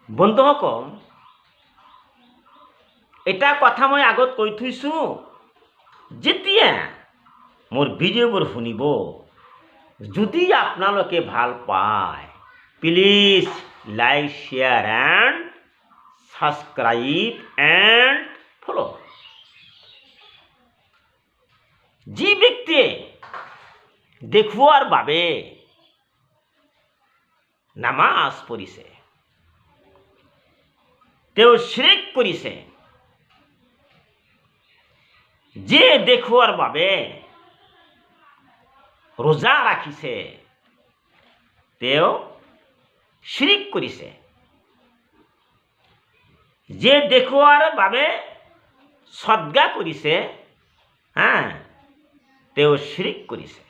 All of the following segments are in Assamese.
বন্ধুসকল, এটা কথা মই আগত কৈ থৈছোঁ, যেতিয়া মোৰ ভিডিঅ'বোৰ শুনিব, যদি আপোনালোকে ভাল পায়, please like, share and subscribe and follow'. যি ব্যক্তিয়ে দেখুৱাৰ বাবে নামাজ পঢ়িছে, তেওঁ শিৰক কৰিছে। যে দেখুৱাৰ বাবে ৰোজা ৰাখিছে, তেওঁ শিৰক কৰিছে। যে দেখুৱাৰ বাবে সদকা কৰিছে, তেওঁ শিৰক কৰিছে।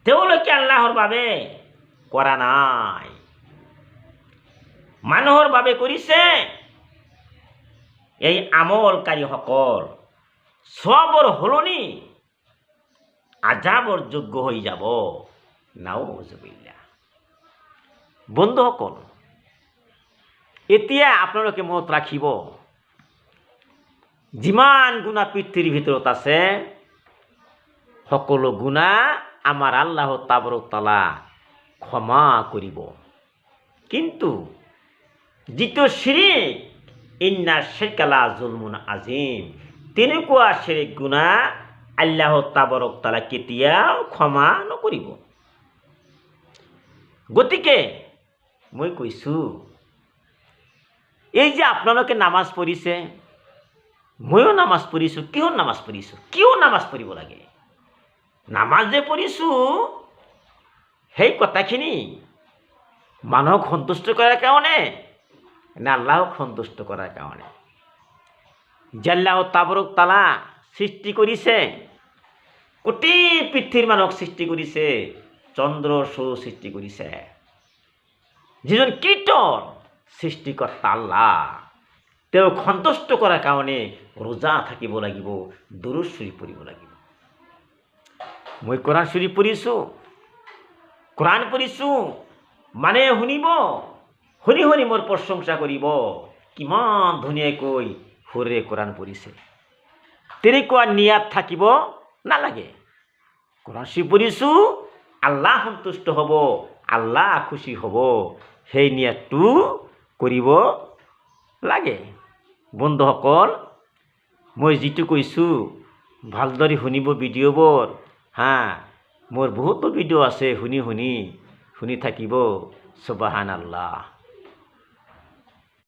তেওঁলোকে আল্লাহৰ বাবে কৰা নাই, মানুহৰ বাবে কৰিছে। এই আমলকাৰীসকল সবৰ সলনি আজাবৰ যোগ্য হৈ যাব। নাউজুবিল্লাহ। বন্ধুসকল, এতিয়া আপোনালোকে মনত ৰাখিব, যিমান গুনাহ পৃথিৱীৰ ভিতৰত আছে, সকলো গুনাহ আমাৰ আল্লাহ তাবাৰক তাআলা ক্ষমা কৰিব। কিন্তু যিটো শিৰক, ইন্না শিৰকা লাযুলমুন আযীম, তেনেকুৱা শিৰক গুনাহ আল্লাহ তাবাৰক তাআলা কেতিয়াও ক্ষমা নকৰিব। গতিকে মই কৈছোঁ, এই যে আপোনালোকে নামাজ পঢ়িছে, ময়ো নামাজ পঢ়িছোঁ। কিয় নামাজ পঢ়িছোঁ? কিয় নামাজ পঢ়িব লাগে? নামাজ যে পঢ়িছোঁ, সেই কথাখিনি মানুহক সন্তুষ্ট কৰাৰ কাৰণে না আল্লাহক সন্তুষ্ট কৰাৰ কাৰণে? যে আল্লাহ তাবাৰক তাআলা সৃষ্টি কৰিছে, কোটি পৃথিৱীৰ মানুহক সৃষ্টি কৰিছে, চন্দ্ৰ সূৰ্য সৃষ্টি কৰিছে, যিজন কীৰ্তন সৃষ্টিকৰ্তা আল্লাহ, তেওঁক সন্তুষ্ট কৰাৰ কাৰণে ৰোজা থাকিব লাগিব, দুৰুদ শৰীফ পঢ়িব লাগিব। মই কোৰআন শৰীফ পঢ়িছোঁ, কোৰআন পঢ়িছোঁ, মানে শুনিব, শুনি শুনি মোৰ প্ৰশংসা কৰিব, কিমান ধুনীয়াকৈ সুৰে কোৰআন পঢ়িছে। তেনেকুৱা নিয়াত থাকিব নালাগে। কোৰআন শৰীফ পঢ়িছোঁ, আল্লাহ সন্তুষ্ট হ'ব, আল্লাহ খুশি হ'ব, সেই নিয়াতটো কৰিব লাগে। বন্ধুসকল, মই যিটো কৈছোঁ ভালদৰে শুনিব ভিডিঅ'বোৰ। মোৰ বহুতো ভিডিঅ' আছে, শুনি থাকিব। সুবহানাল্লাহ।